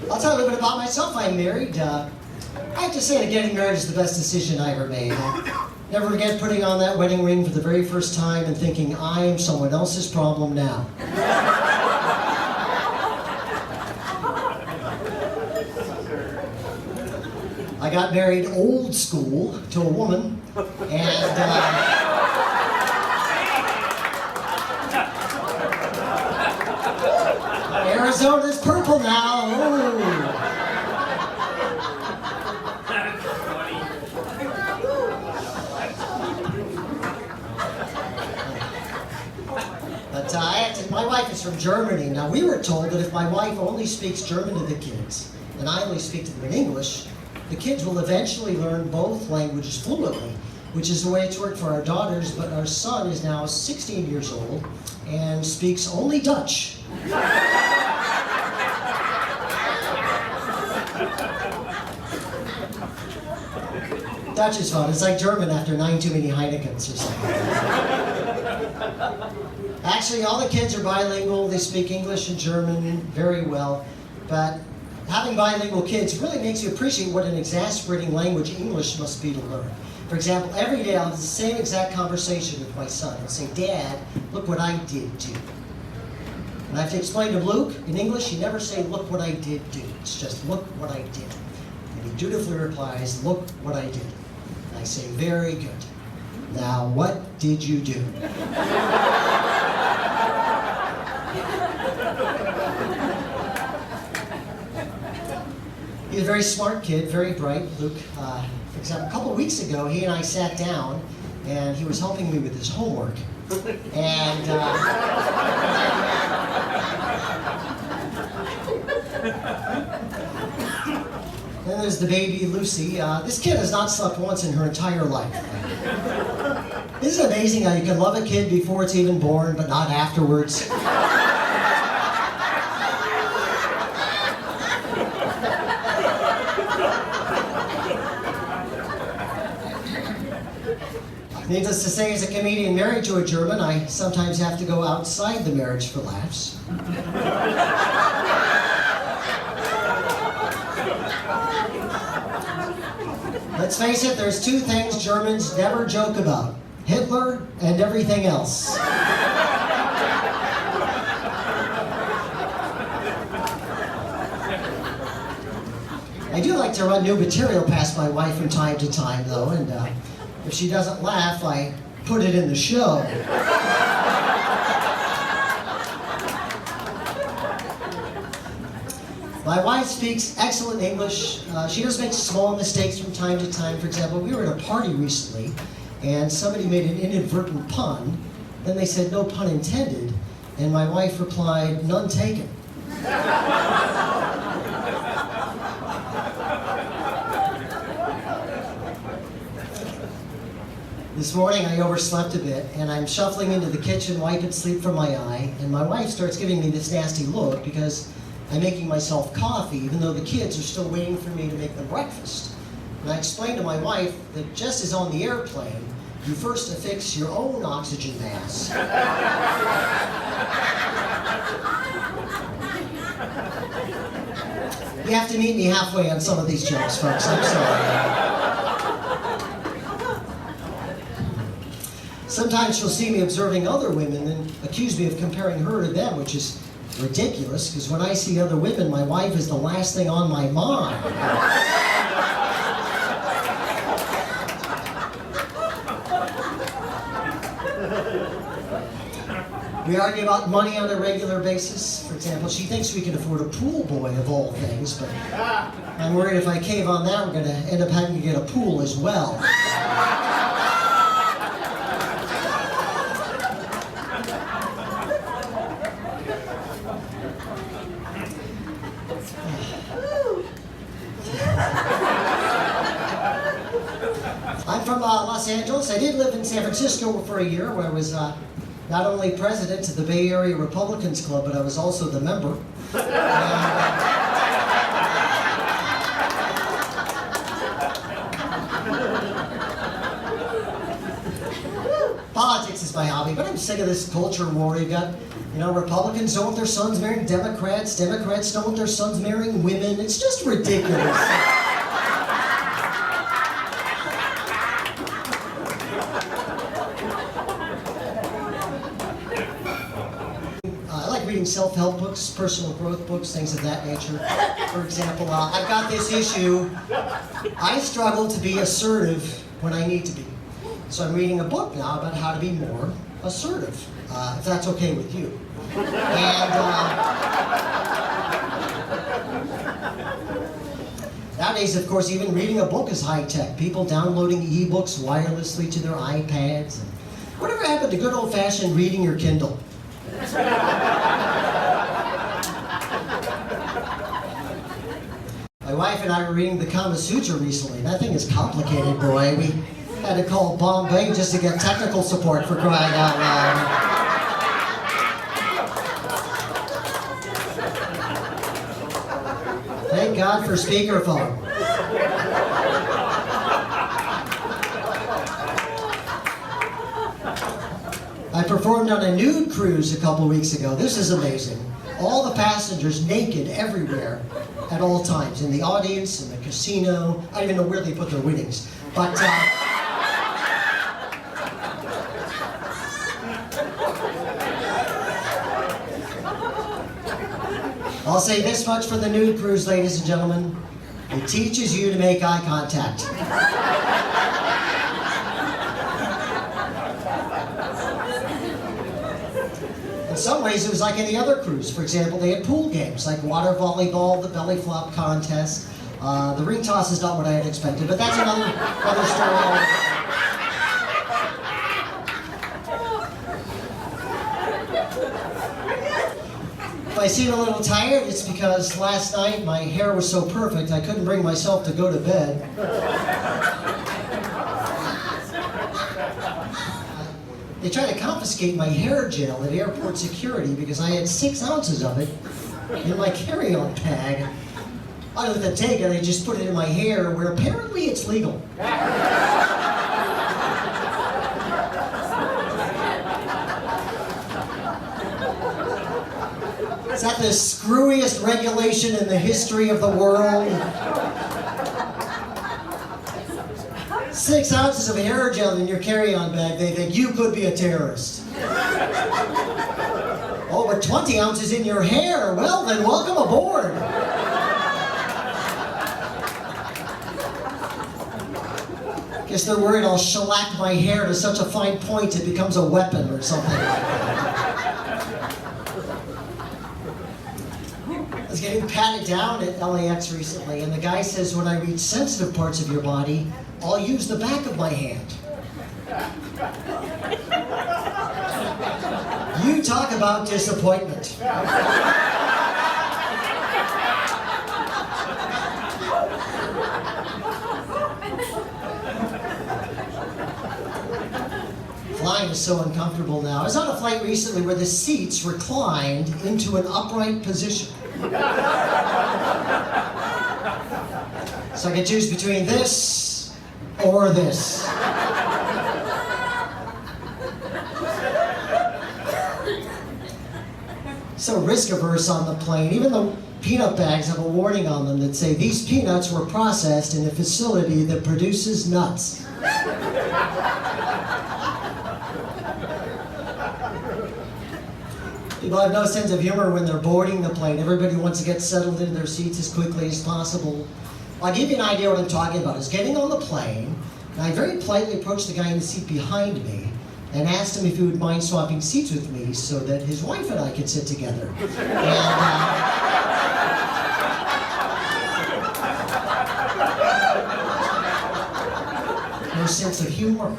I'll tell you a little bit about myself. I'm married. I have to say that getting married is the best decision I ever made. I'll never forget putting on that wedding ring for the very first time and thinking, I am someone else's problem now. I got married old school to a woman, and Arizona's purple now. Ooh. But my wife is from Germany. Now, we were told that if my wife only speaks German to the kids, and I only speak to them in English, the kids will eventually learn both languages fluently, which is the way it's worked for our daughters, but our son is now 16 years old and speaks only Dutch. Dutch is fun. It's like German after 9 too many Heinekens or something. Actually, all the kids are bilingual. They speak English and German very well, but having bilingual kids really makes you appreciate what an exasperating language English must be to learn. For example, every day I'll have the same exact conversation with my son. I'll say, Dad, look what I did do. And I have to explain to Luke, in English, you never say, look what I did do. It's just, look what I did. And he dutifully replies, look what I did. And I say, very good. Now, what did you do? He's a very smart kid, very bright. Luke, for example, a couple of weeks ago, he and I sat down, and he was helping me with his homework. And then there's the baby, Lucy. This kid has not slept once in her entire life. Isn't it amazing how you can love a kid before it's even born, but not afterwards? Needless to say, as a comedian married to a German, I sometimes have to go outside the marriage for laughs. Let's face it, there's two things Germans never joke about: Hitler and everything else. I do like to run new material past my wife from time to time, though, and if she doesn't laugh, I put it in the show. My wife speaks excellent English. She does make small mistakes from time to time. For example, we were at a party recently, and somebody made an inadvertent pun. Then they said, no pun intended, and my wife replied, none taken. This morning I overslept a bit, and I'm shuffling into the kitchen, wiping sleep from my eye, and my wife starts giving me this nasty look because I'm making myself coffee, even though the kids are still waiting for me to make them breakfast. And I explained to my wife that just as on the airplane, you first affix your own oxygen mask. You have to meet me halfway on some of these jokes, folks. I'm sorry. Sometimes she'll see me observing other women and accuse me of comparing her to them, which is ridiculous, because when I see other women, my wife is the last thing on my mind. We argue about money on a regular basis. For example, she thinks we can afford a pool boy of all things, but I'm worried if I cave on that, we're going to end up having to get a pool as well. I'm from Los Angeles. I did live in San Francisco for a year, where I was not only president of the Bay Area Republicans Club, but I was also the member. Politics is my hobby, but I'm sick of this culture war. You got, Republicans don't want their sons marrying Democrats. Democrats don't want their sons marrying women. ridiculous. I like reading self-help books, personal growth books, things of that nature. For example, I've got this issue. I struggle to be assertive when I need to be. So I'm reading a book now about how to be more assertive, if that's okay with you. And nowadays, of course, even reading a book is high-tech. People downloading ebooks wirelessly to their iPads. And whatever happened to good old-fashioned reading your Kindle? My wife and I were reading the Kama Sutra recently. That thing is complicated, boy. We had to call Bombay just to get technical support, for crying out loud. Thank God for speakerphone. I performed on a nude cruise a couple weeks ago. This is amazing. All the passengers naked everywhere at all times. In the audience, in the casino. I don't even know where they put their winnings. But I'll say this much for the nude cruise, ladies and gentlemen. It teaches you to make eye contact. In some ways, it was like any other cruise. For example, they had pool games like water volleyball, the belly flop contest. The ring toss is not what I had expected, but that's another story. If I seem a little tired, it's because last night my hair was so perfect I couldn't bring myself to go to bed. They tried to confiscate my hair gel at airport security because I had 6 ounces of it in my carry-on bag. Other than take it, I just put it in my hair, where apparently it's legal. Is that the screwiest regulation in the history of the world? 6 ounces of hair gel in your carry-on bag, they think you could be a terrorist. Oh, but 20 ounces in your hair, well then, welcome aboard. Guess they're worried I'll shellac my hair to such a fine point it becomes a weapon or something like that. I was getting patted down at LAX recently, and the guy says when I reach sensitive parts of your body, I'll use the back of my hand. You talk about disappointment. Flying is so uncomfortable now. I was on a flight recently where the seats reclined into an upright position. So I could choose between this or this. So risk averse on the plane. Even the peanut bags have a warning on them that say these peanuts were processed in a facility that produces nuts. People have no sense of humor when they're boarding the plane. Everybody wants to get settled into their seats as quickly as possible. I'll give you an idea what I'm talking about. I was getting on the plane, and I very politely approached the guy in the seat behind me and asked him if he would mind swapping seats with me so that his wife and I could sit together. No sense of humor.